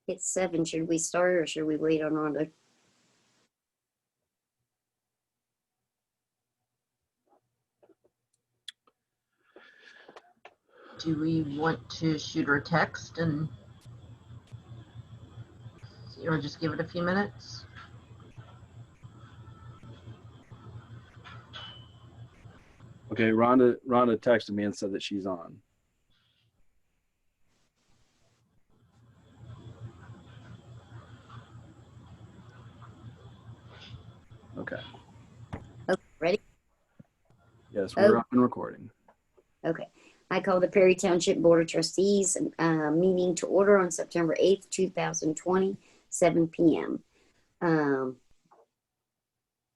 It's 7. Should we start or should we wait on Rhonda? Do we want to shoot her a text and or just give it a few minutes? Okay, Rhonda texted me and said that she's on. Okay. Okay, ready? Yes, we're up and recording. Okay. I call the Perry Township Board of Trustees meeting to order on September 8th, 2020, 7 p.m.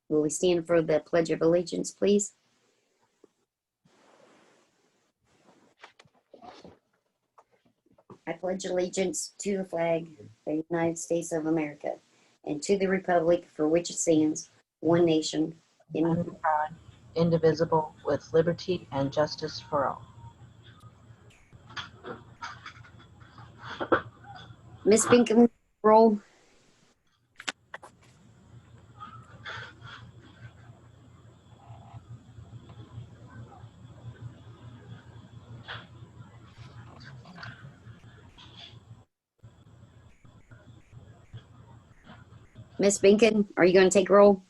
Will we stand for the Pledge of Allegiance, please? I pledge allegiance to the flag of the United States of America and to the republic for which it stands, one nation, Under God, indivisible, with liberty and justice for all. Miss Binkham, roll. Miss Binkham, are you going to take roll?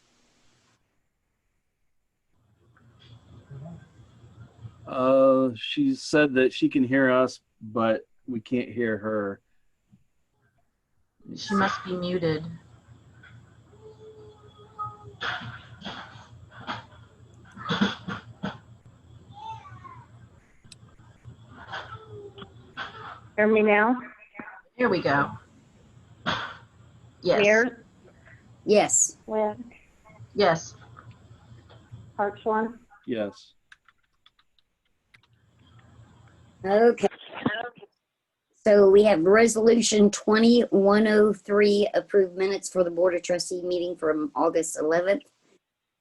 She said that she can hear us, but we can't hear her. She must be muted. Hear me now? Here we go. Yes. Mears? Yes. Wynn? Yes. Hartshorn? Yes. Okay. So we have resolution 2103, approved minutes for the Board of Trustee meeting from August 11th,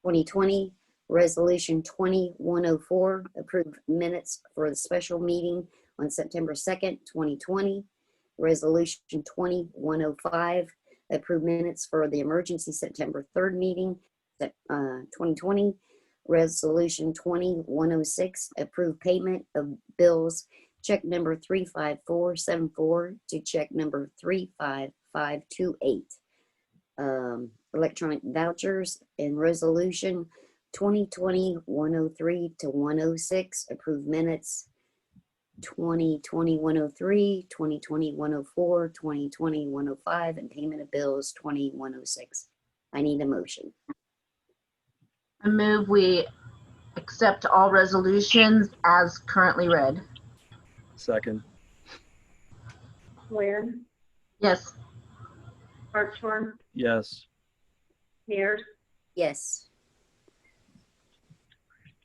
2020. Resolution 2104, approved minutes for the special meeting on September 2nd, 2020. Resolution 2105, approved minutes for the emergency September 3rd meeting, 2020. Resolution 2106, approved payment of bills, check number 35474 to check number 35528. Electronic vouchers and resolution 2020-103 to 106, approved minutes 2020-103, 2020-104, 2020-105, and payment of bills 2106. I need a motion. I move we accept all resolutions as currently read. Second. Wynn? Yes. Hartshorn? Yes. Mears? Yes.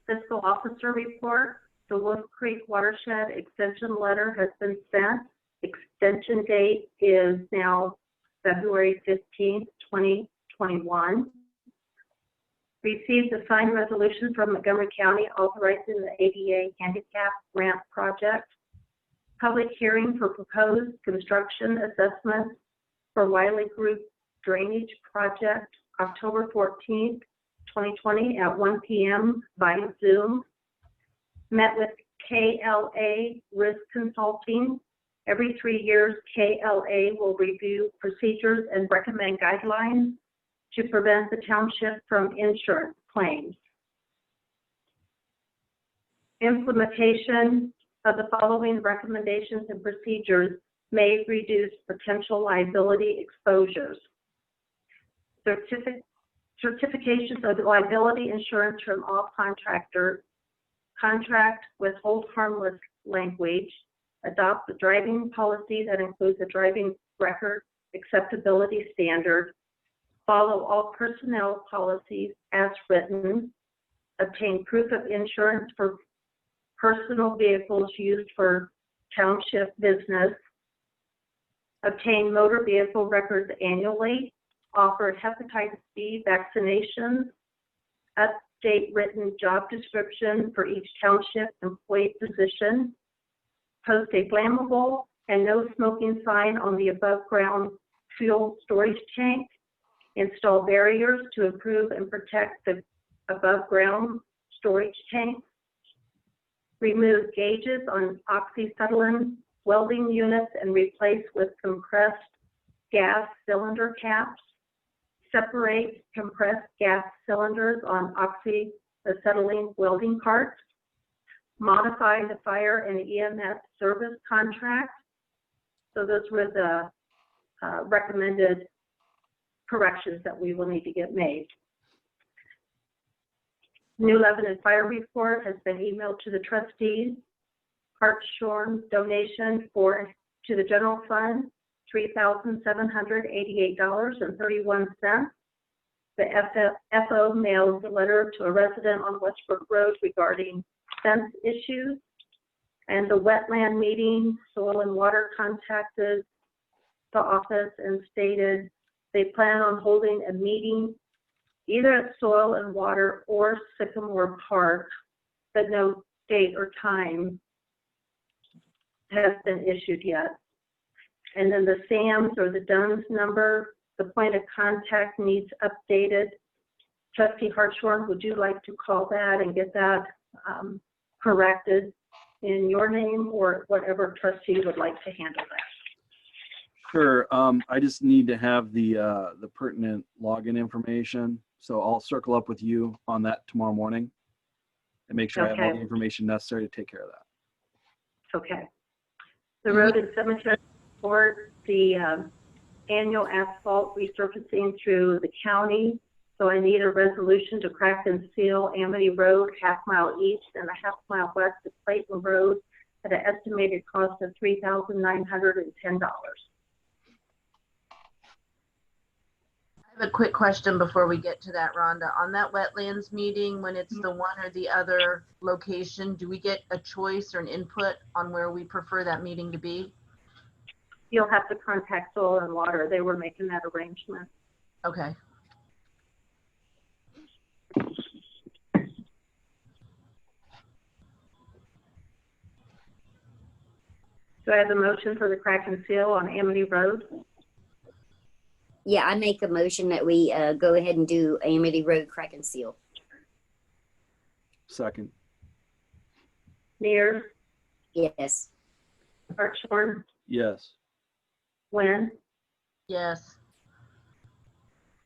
Fiscal Officer Report. The Wolf Creek Watershed Extension Letter has been sent. Extension date is now February 15th, 2021. Received a signed resolution from Montgomery County authorizing the ADA handicap ramp project. Public hearing for proposed construction assessments for Wiley Group drainage project, October 14th, 2020 at 1 p.m. via Zoom. Met with KLA Risk Consulting. Every 3 years, KLA will review procedures and recommend guidelines to prevent the township from insurance claims. Implementation of the following recommendations and procedures may reduce potential liability exposures. Certifications of liability insurance from all contractors, contract with hold harmless language, adopt the driving policy that includes a driving record acceptability standard, follow all personnel policies as written, obtain proof of insurance for personal vehicles used for township business, obtain motor vehicle records annually, offer hepatitis B vaccinations, update written job description for each township employee position, post a flammable and no smoking sign on the above-ground fuel storage tank. Install barriers to improve and protect the above-ground storage tank. Remove gauges on oxyacetylene welding units and replace with compressed gas cylinder caps. Separate compressed gas cylinders on oxyacetylene welding parts. Modify the fire and EMS service contract. So those were the recommended corrections that we will need to get made. New Lebanon Fire Report has been emailed to the trustees. Hartshorn donation to the general fund, $3,788.31. The FO mailed a letter to a resident on Westbrook Road regarding fence issues. And the wetland meeting, Soil and Water contacted the office and stated they plan on holding a meeting either at Soil and Water or Sycamore Park, but no date or time has been issued yet. And then the SAMS or the DUNS number, the point of contact needs updated. Trustee Hartshorn, would you like to call that and get that corrected in your name, or whatever trustee would like to handle that? Sure. I just need to have the pertinent login information. So I'll circle up with you on that tomorrow morning and make sure I have all the information necessary to take care of that. Okay. The road and cemetery report, the annual asphalt resurfacing through the county. So I need a resolution to crack and seal Amity Road, half-mile east and a half-mile west of Clayton Road at an estimated cost of $3,910. I have a quick question before we get to that, Rhonda. On that wetlands meeting, when it's the one or the other location, do we get a choice or an input on where we prefer that meeting to be? You'll have to contact Soil and Water. They were making that arrangement. Okay. Do I have a motion for the crack and seal on Amity Road? Yeah, I make a motion that we go ahead and do Amity Road crack and seal. Second. Mears, Yes. Hartshorn, Yes. Wynn. Yes.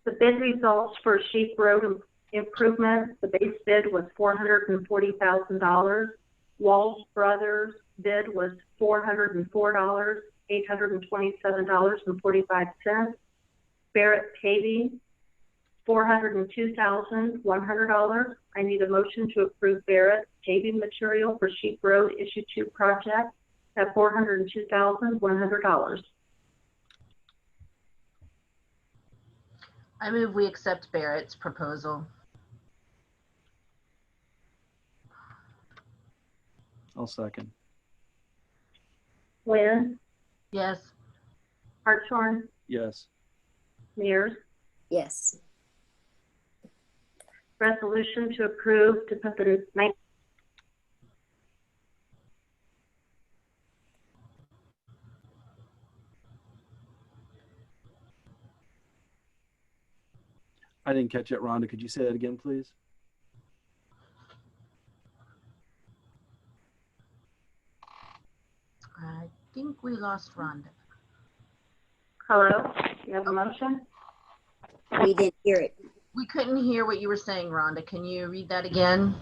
The bid results for Sheep Road improvement, the base bid was $440,000. Walls Brothers bid was $404, $827.45. Barrett Paving, $402,100. I need a motion to approve Barrett paving material for Sheep Road Issue 2 project at $402,100. I move we accept Barrett's proposal. I'll second. Wynn, Yes. Hartshorn, Yes. Mears. Yes. Resolution to approve to put the I didn't catch it, Rhonda. Could you say that again, please? I think we lost Rhonda. Hello, you have a motion? We didn't hear it. We couldn't hear what you were saying, Rhonda. Can you read that again?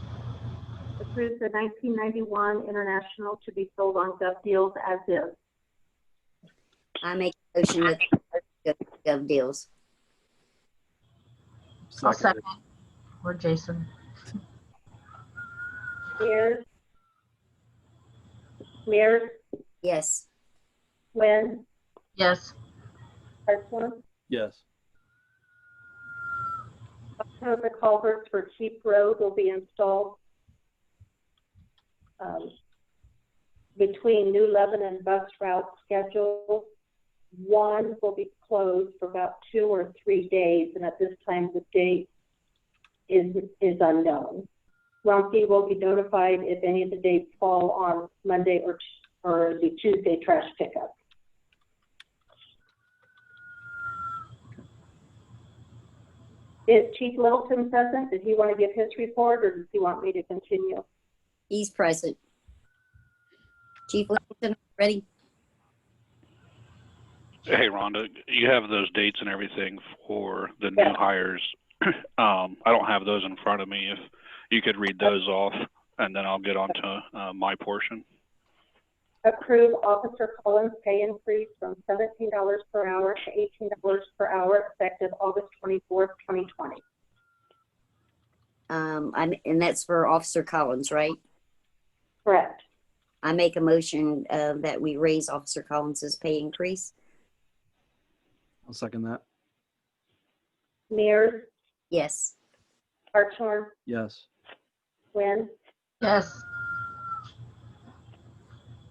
Approve the 1991 International to be sold on Gov Deals as is. I make a motion that Gov Deals. I'll second. Or Jason. Mears. Mears, Yes. Wynn, Yes. Hartshorn. Yes. The culverts for Sheep Road will be installed between New Lebanon bus route schedule. One will be closed for about 2 or 3 days, and at this time the date is unknown. Rumpke will be notified if any of the dates fall on Monday or for the Tuesday trash pickup. Is Chief Littleton present? Did he want to give his report, or does he want me to continue? He's present. Chief Littleton, ready? Hey, Rhonda, you have those dates and everything for the Yeah. new hires. I don't have those in front of me. If you could read those off, and then I'll get on to my portion. Approve Officer Collins' pay increase from $17 per hour to $18 per hour effective August 24th, 2020. And that's for Officer Collins, right? Correct. I make a motion that we raise Officer Collins's pay increase. I'll second that. Mears, Yes. Hartshorn, Yes. Wynn. Yes.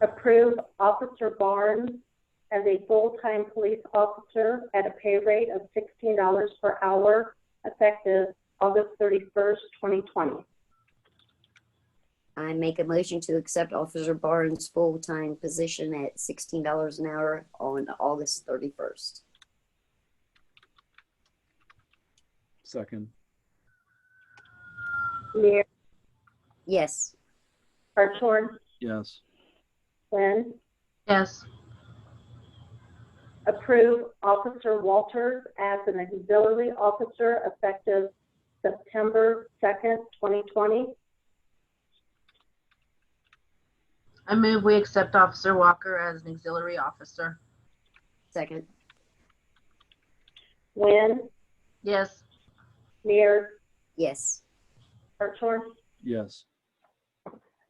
Approve Officer Barnes as a full-time police officer at a pay rate of $16 per hour effective August 31st, 2020. I make a motion to accept Officer Barnes' full-time position at $16 an hour on August 31st. Second. Mears, Yes. Hartshorn, Yes. Wynn. Yes. Approve Officer Walters as an auxiliary officer effective September 2nd, 2020. I move we accept Officer Walker as an auxiliary officer. Second. Wynn, Yes. Mears, Yes. Hartshorn. Yes.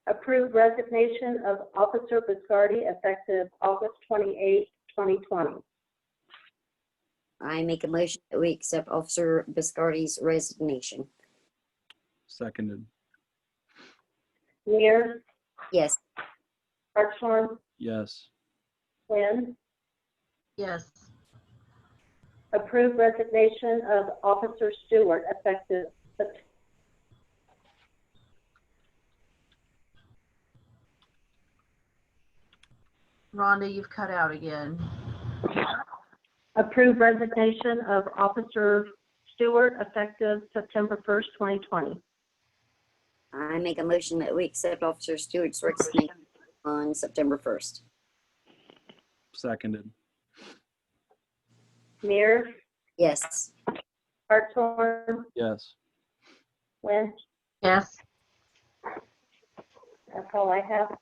Approve resignation of Officer Biscardi effective August 28th, 2020. I make a motion that we accept Officer Biscardi's resignation. Seconded. Mears, Yes. Hartshorn, Yes. Wynn. Yes. Approve resignation of Officer Stewart effective Rhonda, you've cut out again. Approve resignation of Officer Stewart effective September 1st, 2020. I make a motion that we accept Officer Stewart's resignation on September 1st. Seconded. Mears, Yes. Hartshorn, Yes. Wynn. Yes. That's all I have.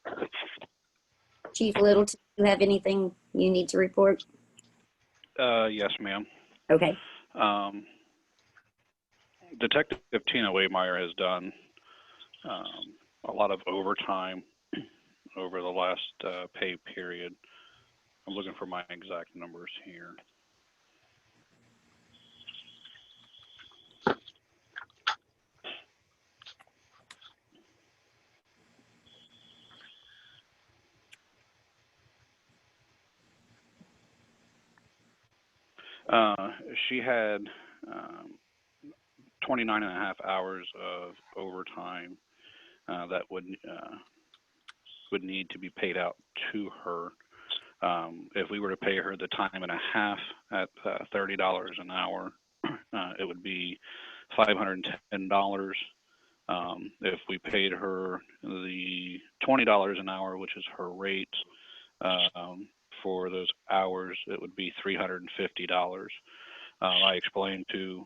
Chief Littleton, do you have anything you need to report? Yes, ma'am. Okay. Detective Tina Waymeyer has done a lot of overtime over the last pay period. I'm looking for my exact numbers here. She had 29 and a half hours of overtime that would need to be paid out to her. If we were to pay her the time and a half at $30 an hour, it would be $510. If we paid her the $20 an hour, which is her rate, for those hours, it would be $350. I explained to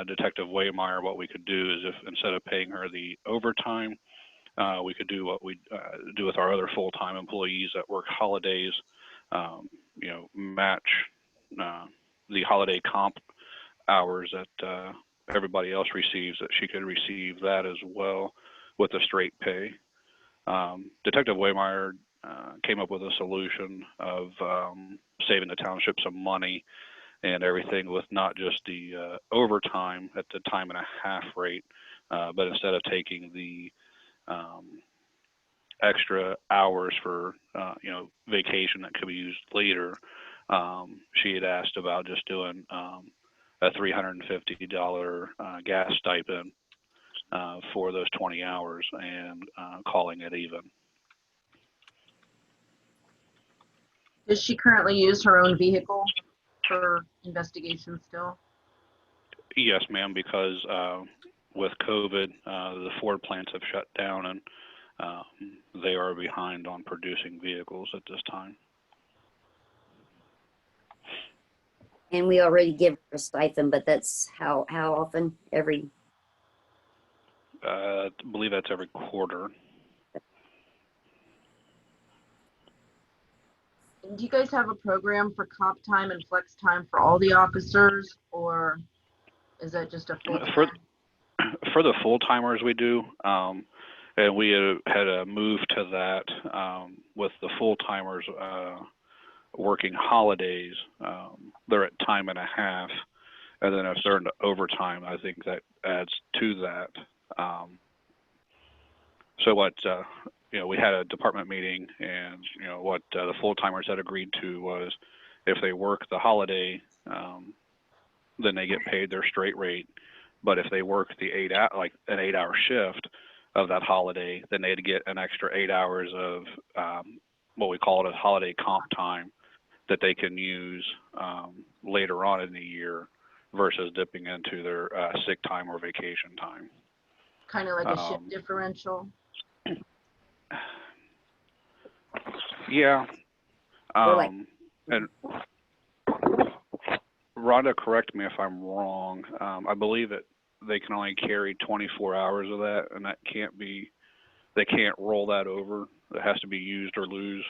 Detective Waymeyer what we could do is if instead of paying her the overtime, we could do what we do with our other full-time employees that work holidays, match the holiday comp hours that everybody else receives, that she could receive that as well with a straight pay. Detective Waymeyer came up with a solution of saving the township some money and everything with not just the overtime at the time and a half rate, but instead of taking the extra hours for vacation that could be used later, she had asked about just doing a $350 gas stipend for those 20 hours and calling it even. Does she currently use her own vehicle for investigation still? Yes, ma'am, because with COVID, the Ford plants have shut down and they are behind on producing vehicles at this time. And we already give her a stipend, but that's how often? Every, I believe that's every quarter. And do you guys have a program for comp time and flex time for all the officers, or is that just a full For time? for the full timers, we do, and we had a move to that with the full timers working holidays. They're at time and a half, and then if they're into overtime, I think that adds to that. So what we had a department meeting, and what the full timers had agreed to was if they work the holiday, then they get paid their straight rate. But if they work the an 8-hour shift of that holiday, then they'd get an extra 8 hours of what we call it a holiday comp time that they can use later on in the year versus dipping into their sick time or vacation time. Kind of like a shift differential? Yeah. like- And Rhonda, correct me if I'm wrong. I believe that they can only carry 24 hours of that, and that can't be, they can't roll that over. It has to be used or lose.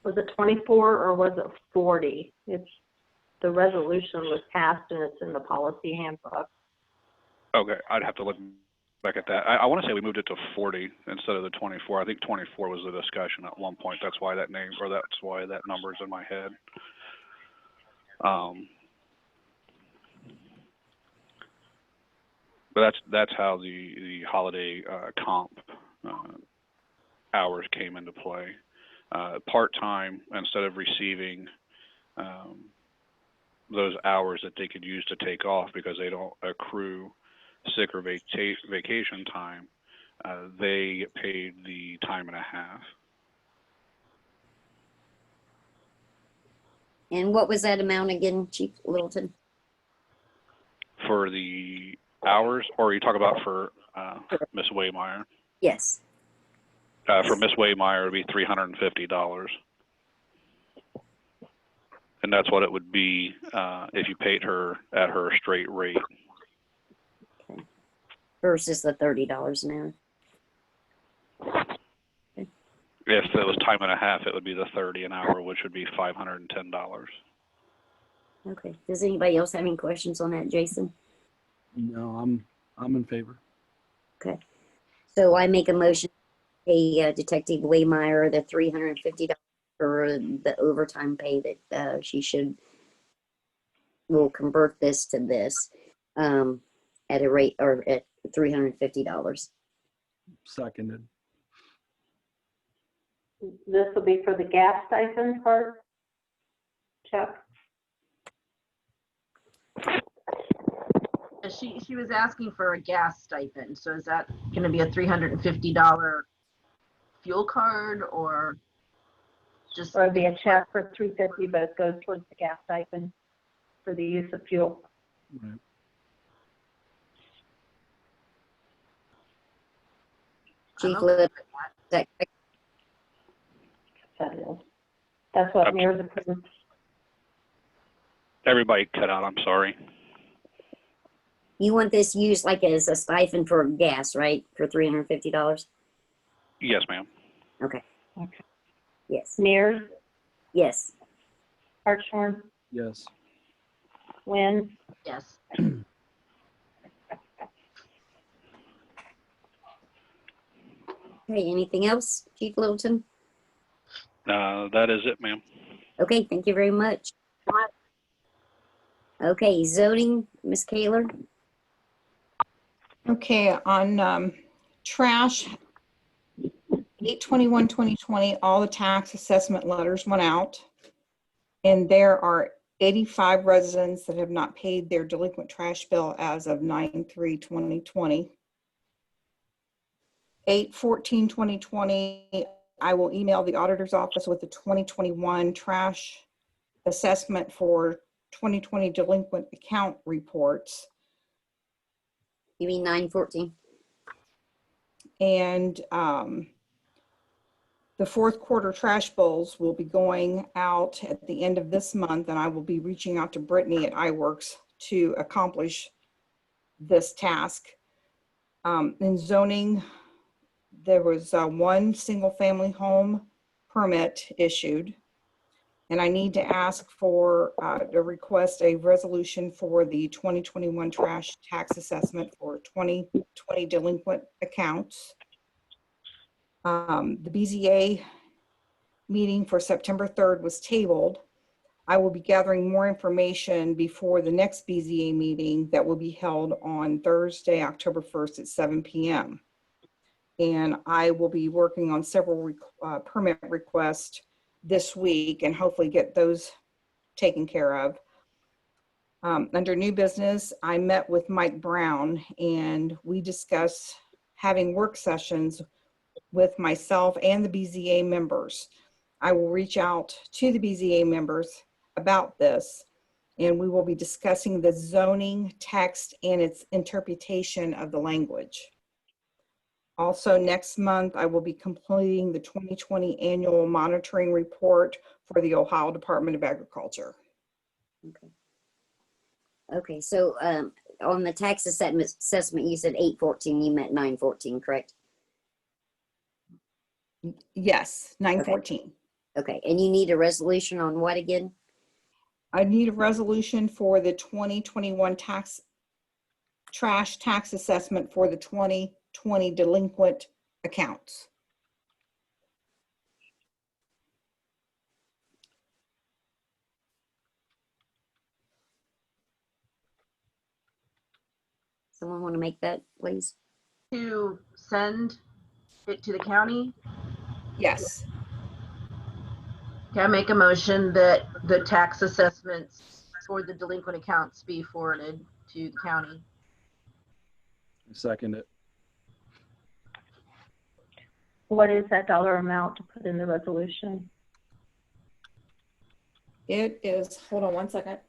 Was it 24 or was it 40? The resolution was passed and it's in the policy handbook. Okay, I'd have to look back at that. I want to say we moved it to 40 instead of the 24. I think 24 was the discussion at one point. That's why that name, or that's why that number's in my head. But that's how the holiday comp hours came into play. Part-time, instead of receiving those hours that they could use to take off because they don't accrue sick or vacation time, they get paid the time and a half. and what was that amount again, Chief Littleton? For the hours, or you talk about for Miss Waymeyer? Yes. For Miss Waymeyer, it would be $350. And that's what it would be if you paid her at her straight rate. Okay. Versus the $30 an hour. If it was time and a half, it would be the 30 an hour, which would be $510. Okay. Does anybody else have any questions on that, Jason? No, I'm in favor. Okay. So I make a motion to pay Detective Waymeyer the $350 for the overtime pay that will convert this to this at a rate or at $350. Seconded. This will be for the gas stipend part, Chuck? She was asking for a gas stipend, so is that going to be a $350 fuel card, or just? Or it'd be a check for $350, but it goes towards the gas stipend for the use of fuel. Right. Chief okay. Littleton, is that correct? That is. That's what mayor's approved. Everybody cut out, I'm sorry. You want this used like as a stipend for gas, right? For $350? Yes, ma'am. Okay. Okay. Yes. Mears, Yes. Hartshorn, Yes. Wynn, Yes. Okay, anything else, Chief Littleton? That is it, ma'am. Okay, thank you very much. Okay, zoning, Ms. Kaler? Okay, on trash, 8/21/2020, all the tax assessment letters went out. And there are 85 residents that have not paid their delinquent trash bill as of 9/3/2020. 8/14/2020, I will email the auditor's office with the 2021 trash assessment for 2020 delinquent account reports. You mean 914? And the fourth quarter trash bowls will be going out at the end of this month, and I will be reaching out to Brittany at iWorks to accomplish this task. In zoning, there was one single family home permit issued, and I need to ask for, to request a resolution for the 2021 trash tax assessment for 2020 delinquent accounts. The BZA meeting for September 3rd was tabled. I will be gathering more information before the next BZA meeting that will be held on Thursday, October 1st at 7 p.m. And I will be working on several permit requests this week and hopefully get those taken care of. Under new business, I met with Mike Brown and we discussed having work sessions with myself and the BZA members. I will reach out to the BZA members about this, and we will be discussing the zoning text and its interpretation of the language. Also, next month, I will be completing the 2020 annual monitoring report for the Ohio Department of Agriculture. Okay, so on the tax assessment, you said 814, you meant 914, correct? Yes, 914. Okay, and you need a resolution on what again? I need a resolution for the 2021 trash tax assessment for the 2020 delinquent accounts. Someone want to make that, please? To send it to the county? Yes. Can I make a motion that the tax assessments for the delinquent accounts be forwarded to the county? Second it. What is that dollar amount to put in the resolution? It is, hold on one second.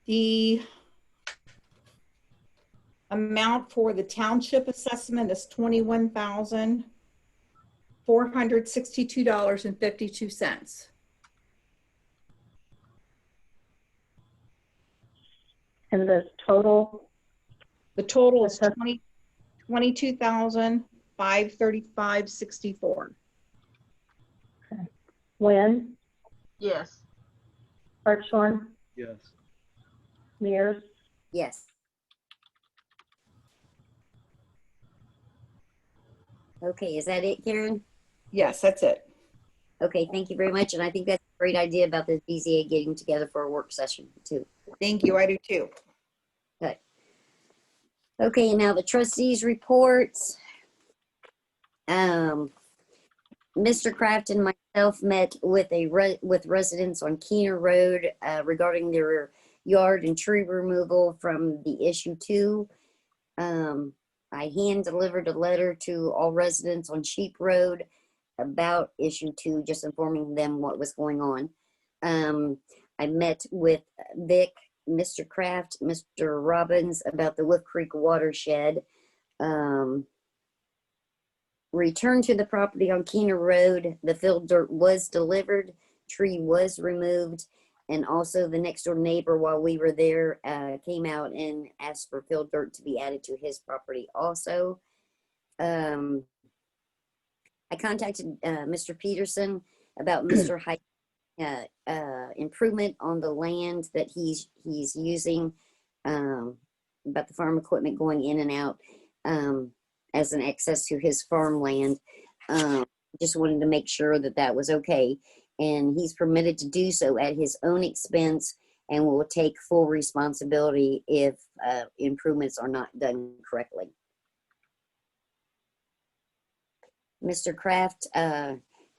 The amount for the township assessment is $21,462.52. And the total, The total is $22,535.64. Wynn, Yes. Hartshorn, Yes. Mears, Yes. Okay, is that it, Karen? Yes, that's it. Okay, thank you very much. And I think that's a great idea about the BZA getting together for a work session too. Thank you. I do too. Good. Okay, and now the trustees reports. Mr. Kraft and myself met with with residents on Keener Road regarding their yard and tree removal from the issue 2. I hand delivered a letter to all residents on Sheep Road about issue 2, just informing them what was going on. I met with Vic, Mr. Kraft, Mr. Robbins about the Wolf Creek watershed. Returned to the property on Keener Road. The field dirt was delivered, tree was removed, and also the next door neighbor, while we were there, came out and asked for field dirt to be added to his property also. I contacted Mr. Peterson about Mr. Hyde improvement on the land that he's using, about the farm equipment going in and out as an access to his farmland. Just wanted to make sure that that was okay. And he's permitted to do so at his own expense and will take full responsibility if improvements are not done correctly. Mr. Kraft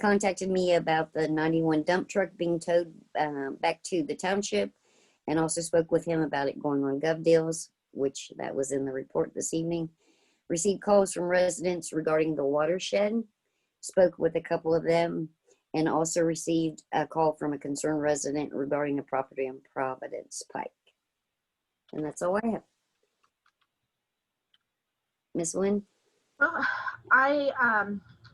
contacted me about the 91 dump truck being towed back to the township, and also spoke with him about it going on Gov Deals, which that was in the report this evening. Received calls from residents regarding the watershed, spoke with a couple of them, and also received a call from a concerned resident regarding a property on Providence Pike. And that's all I have. Miss Lynn? Well, I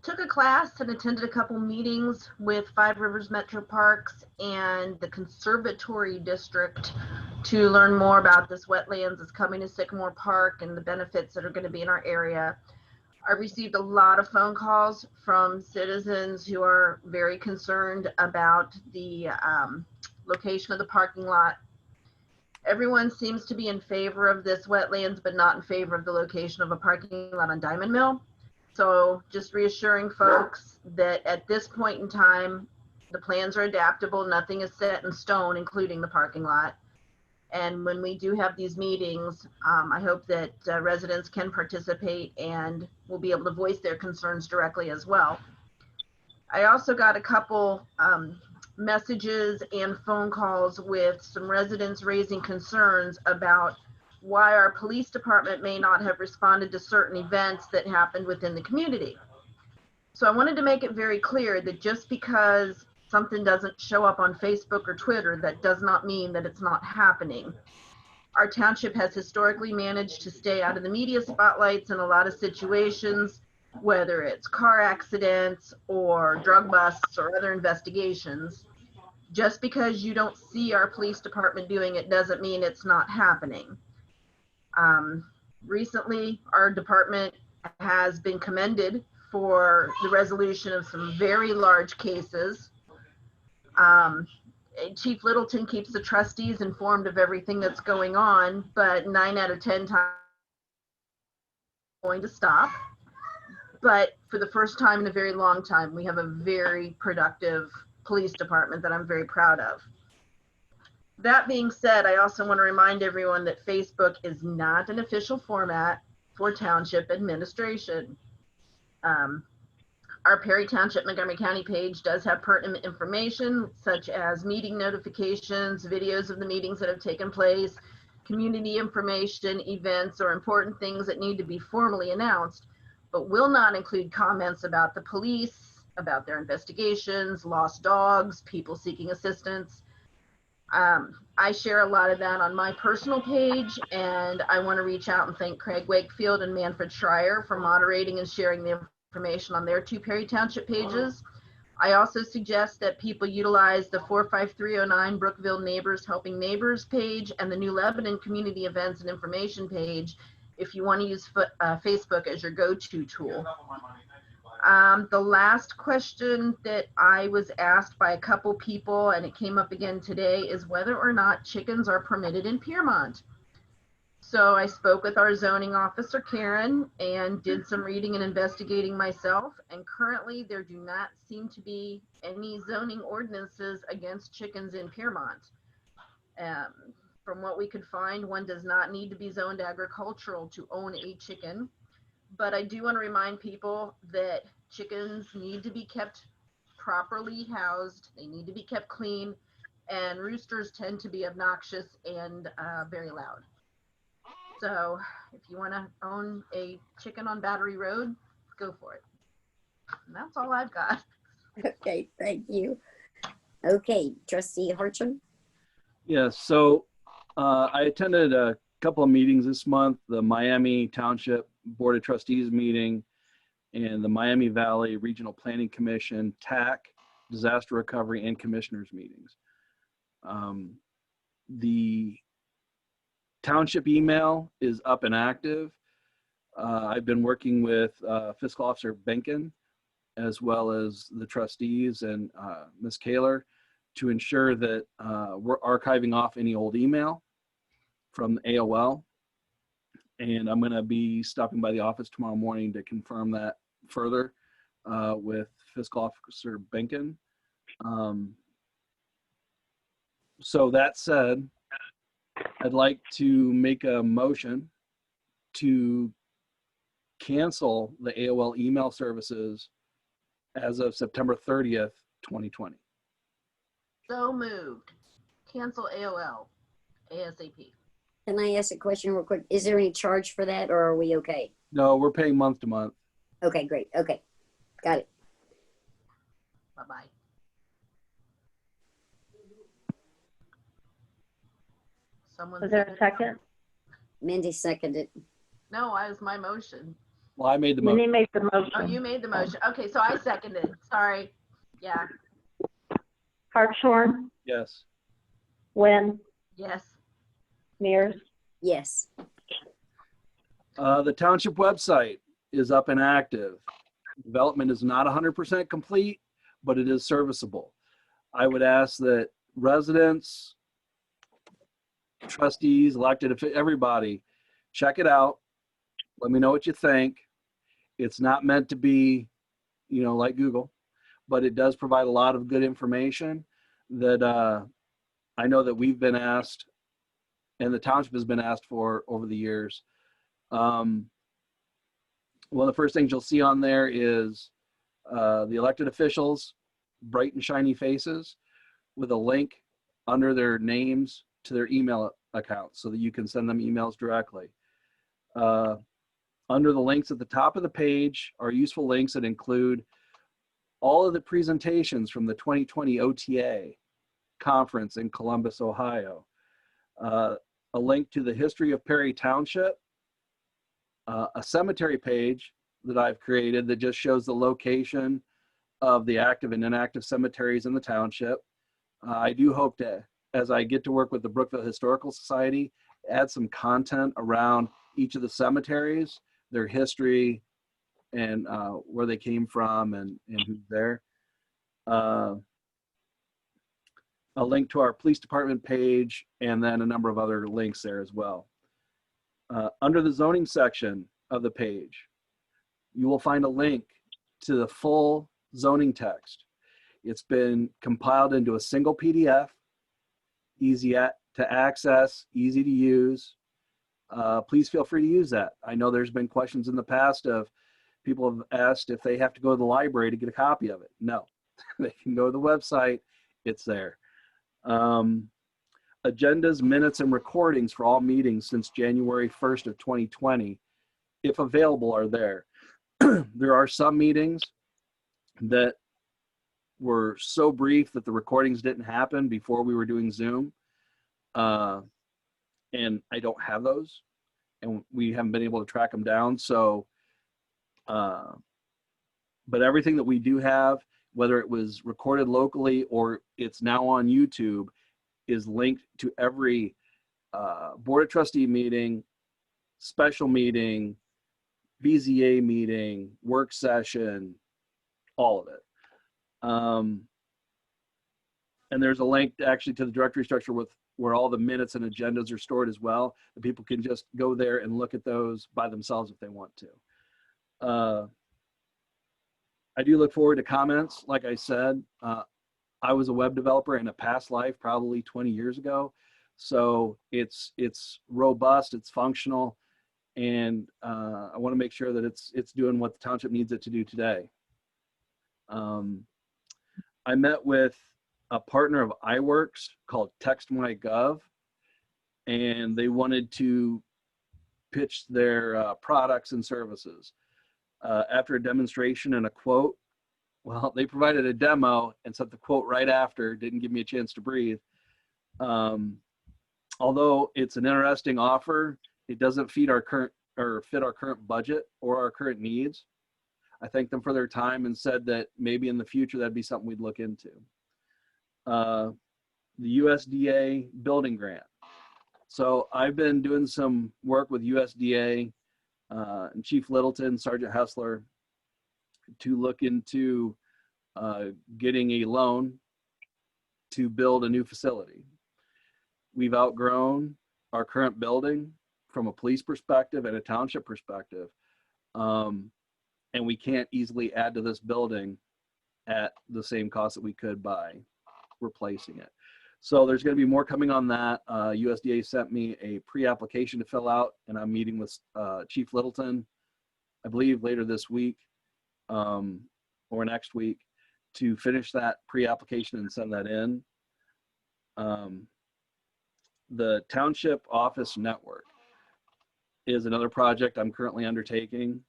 took a class and attended a couple meetings with Five Rivers Metro Parks and the Conservatory District to learn more about this wetlands that's coming to Sycamore Park and the benefits that are going to be in our area. I received a lot of phone calls from citizens who are very concerned about the location of the parking lot. Everyone seems to be in favor of this wetlands, but not in favor of the location of a parking lot on Diamond Mill. So just reassuring folks that at this point in time, the plans are adaptable. Nothing is set in stone, including the parking lot. And when we do have these meetings, I hope that residents can participate and will be able to voice their concerns directly as well. I also got a couple messages and phone calls with some residents raising concerns about why our police department may not have responded to certain events that happened within the community. So I wanted to make it very clear that just because something doesn't show up on Facebook or Twitter, that does not mean that it's not happening. Our township has historically managed to stay out of the media spotlights in a lot of situations, whether it's car accidents or drug busts or other investigations. Just because you don't see our police department doing it doesn't mean it's not happening. Recently, our department has been commended for the resolution of some very large cases. Chief Littleton keeps the trustees informed of everything that's going on, but 9 out of 10 times going to stop. But for the first time in a very long time, we have a very productive police department that I'm very proud of. That being said, I also want to remind everyone that Facebook is not an official format for township administration. Our Perry Township Montgomery County page does have pertinent information such as meeting notifications, videos of the meetings that have taken place, community information, events, or important things that need to be formally announced, but will not include comments about the police, about their investigations, lost dogs, people seeking assistance. I share a lot of that on my personal page, and I want to reach out and thank Craig Wakefield and Manfred Schreier for moderating and sharing the information on their 2 Perry Township pages. I also suggest that people utilize the 45309 Brookville Neighbors Helping Neighbors page and the New Lebanon Community Events and Information page if you want to use Facebook as your go-to tool. The last question that I was asked by a couple people, and it came up again today, is whether or not chickens are permitted in Piermont. So I spoke with our zoning officer, Karen, and did some reading and investigating myself. And currently there do not seem to be any zoning ordinances against chickens in Piermont. From what we could find, one does not need to be zoned agricultural to own a chicken. But I do want to remind people that chickens need to be kept properly housed. They need to be kept clean, and roosters tend to be obnoxious and very loud. So if you want to own a chicken on Battery Road, go for it. And that's all I've got. Okay, thank you. Okay, Trustee Hartram? Yeah, so I attended a couple of meetings this month, the Miami Township Board of Trustees meeting and the Miami Valley Regional Planning Commission, TAC, Disaster Recovery and Commissioners meetings. The township email is up and active. I've been working with Fiscal Officer Benkin as well as the trustees and Ms. Kaler to ensure that we're archiving off any old email from the AOL. And I'm going to be stopping by the office tomorrow morning to confirm that further with Fiscal Officer Benkin. So that said, I'd like to make a motion to cancel the AOL email services as of September 30th, 2020. So moved. Cancel AOL ASAP. Can I ask a question real quick? Is there any charge for that, or are we okay? No, we're paying month to month. Okay, great. Okay, got it. Bye-bye. Someone Was there a second? Mindy seconded. No, I was my motion. Well, I made the motion. Minnie made the Oh, motion. you made the motion. Okay, so I seconded. Sorry. Yeah. Hartshorn, Yes. Wynn, Yes. Mears. Yes. The township website is up and active. Development is not 100% complete, but it is serviceable. I would ask that residents, trustees, elected, everybody, check it out. Let me know what you think. It's not meant to be, like Google, but it does provide a lot of good information that I know that we've been asked and the township has been asked for over the years. One of the first things you'll see on there is the elected officials, bright and shiny faces, with a link under their names to their email accounts so that you can send them emails directly. Under the links at the top of the page are useful links that include all of the presentations from the 2020 OTA conference in Columbus, Ohio. A link to the history of Perry Township, a cemetery page that I've created that just shows the location of the active and inactive cemeteries in the township. I do hope to, as I get to work with the Brookville Historical Society, add some content around each of the cemeteries, their history, and where they came from and who's there. A link to our police department page, and then a number of other links there as well. Under the zoning section of the page, you will find a link to the full zoning text. It's been compiled into a single PDF, easy to access, easy to use. Please feel free to use that. I know there's been questions in the past of people have asked if they have to go to the library to get a copy of it. No, they can go to the website. It's there. Agendas, minutes, and recordings for all meetings since January 1st of 2020, if available, are there. There are some meetings that were so brief that the recordings didn't happen before we were doing Zoom. And I don't have those, and we haven't been able to track them down. So, but everything that we do have, whether it was recorded locally or it's now on YouTube, is linked to every Board of Trustee meeting, special meeting, BZA meeting, work session, all of it. And there's a link actually to the directory structure with where all the minutes and agendas are stored as well. And people can just go there and look at those by themselves if they want to. I do look forward to comments. Like I said, I was a web developer in a past life, probably 20 years ago. So it's robust, it's functional, and I want to make sure that it's doing what the township needs it to do today. I met with a partner of iWorks called TextMyGov, and they wanted to pitch their products and services. After a demonstration and a quote, well, they provided a demo and sent the quote right after, didn't give me a chance to breathe. Although it's an interesting offer, it doesn't fit our current budget or our current needs. I thanked them for their time and said that maybe in the future that'd be something we'd look into. The USDA building grant. So I've been doing some work with USDA and Chief Littleton, Sergeant Hessler, to look into getting a loan to build a new facility. We've outgrown our current building from a police perspective and a township perspective. And we can't easily add to this building at the same cost that we could by replacing it. So there's going to be more coming on that. USDA sent me a pre-application to fill out, and I'm meeting with Chief Littleton, I believe later this week or next week, to finish that pre-application and send that in. The Township Office Network is another project I'm currently undertaking.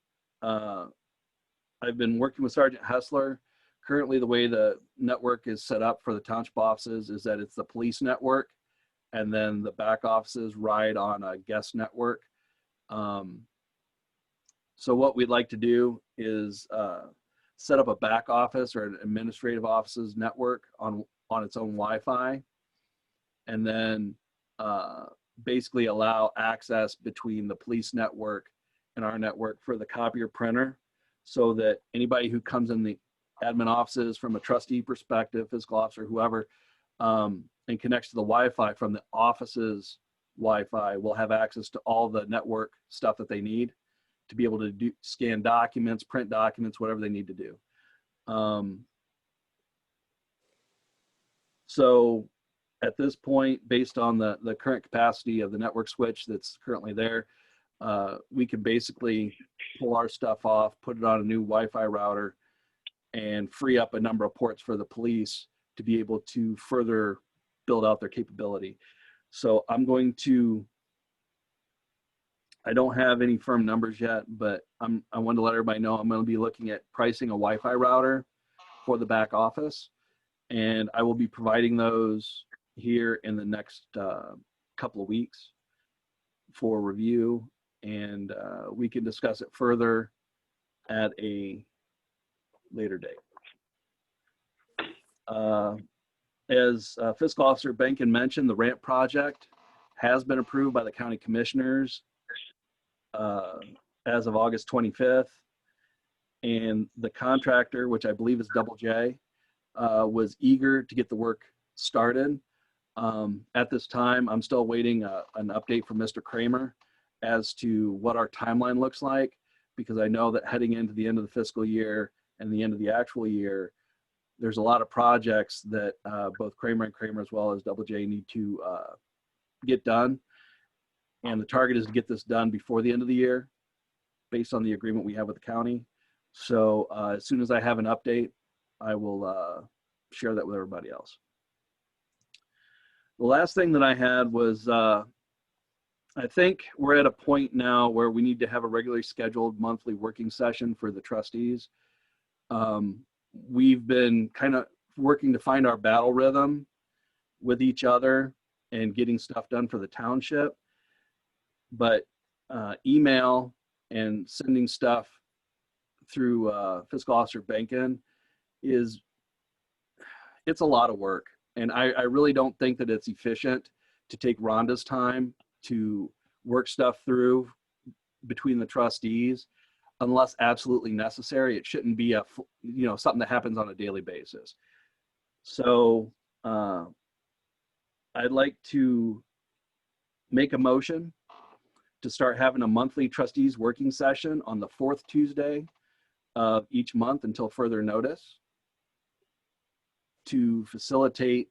I've been working with Sergeant Hessler. Currently, the way the network is set up for the township offices is that it's the police network, and then the back offices ride on a guest network. So what we'd like to do is set up a back office or an administrative offices network on its own Wi-Fi, and then basically allow access between the police network and our network for the copier printer, so that anybody who comes in the admin offices from a trustee perspective, fiscal officer, whoever, and connects to the Wi-Fi from the office's Wi-Fi will have access to all the network stuff that they need to be able to scan documents, print documents, whatever they need to do. So at this point, based on the current capacity of the network switch that's currently there, we can basically pull our stuff off, put it on a new Wi-Fi router, and free up a number of ports for the police to be able to further build out their capability. So I don't have any firm numbers yet, but I wanted to let everybody know I'm going to be looking at pricing a Wi-Fi router for the back office, and I will be providing those here in the next couple of weeks for review, and we can discuss it further at a later date. As Fiscal Officer Benkin mentioned, the ramp project has been approved by the county commissioners as of August 25th. And the contractor, which I believe is Double J, was eager to get the work started. At this time, I'm still waiting an update from Mr. Kramer as to what our timeline looks like, because I know that heading into the end of the fiscal year and the end of the actual year, there's a lot of projects that both Kramer and Kramer as well as Double J need to get done. And the target is to get this done before the end of the year based on the agreement we have with the county. So as soon as I have an update, I will share that with everybody else. The last thing that I had was, I think we're at a point now where we need to have a regularly scheduled monthly working session for the trustees. We've been kind of working to find our battle rhythm with each other and getting stuff done for the township. But email and sending stuff through Fiscal Officer Benkin it's a lot of work. And I really don't think that it's efficient to take Rhonda's time to work stuff through between the trustees unless absolutely necessary. It shouldn't be something that happens on a daily basis. So I'd like to make a motion to start having a monthly trustees working session on the 4th Tuesday of each month until further notice, to facilitate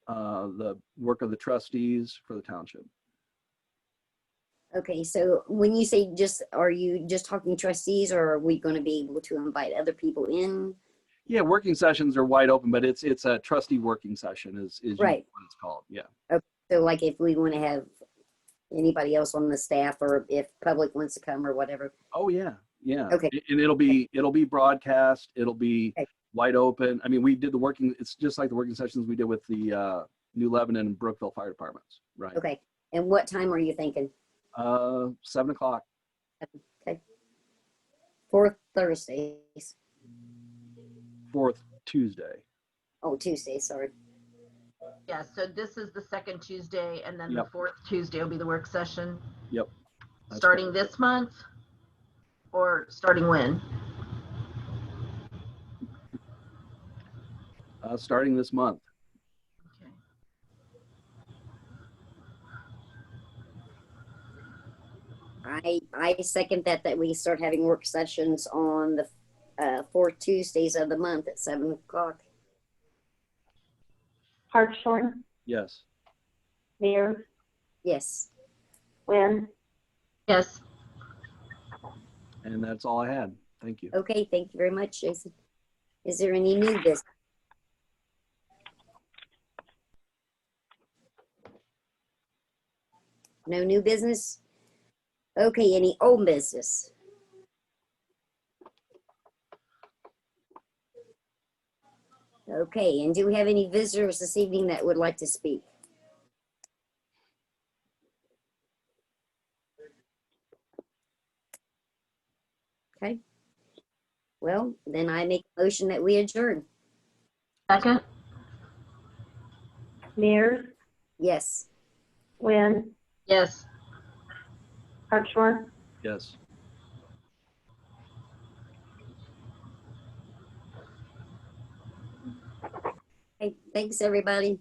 the work of the trustees for the township. Okay, so when you say are you just talking trustees, or are we going to be able to invite other people in? Yeah, working sessions are wide open, but it's a trustee working session is right what it's called. Yeah. Okay, so like if we want to have anybody else on the staff, or if public wants to come or whatever. Oh yeah, yeah. Okay. And it'll be broadcast. It'll be okay. wide open. I mean, we did it's just like the working sessions we did with the New Lebanon and Brookville fire departments, right? Okay. And what time are you thinking? 7 o'clock. Okay. 4th Thursdays. 4th Tuesday. Oh, Tuesday, sorry. Yeah, so this is the second Tuesday, and then Yep. the 4th Tuesday will be the work session. Yep. That's Starting correct. this month, or starting when? Starting this month. Okay. I second that we start having work sessions on the 4th Tuesdays of the month at 7 o'clock. Hartshorn, Yes. Mears, Yes. Wynn, Yes. And that's all I had. Thank you. Okay, thank you very much, Jason. Is there any new business? No new business? Okay, any old business? Okay, and do we have any visitors this evening that would like to speak? Okay. Well, then I make a motion that we adjourn. Second? Mears, Yes. Wynn, Yes. Hartshorn. Yes. Okay, thanks, everybody.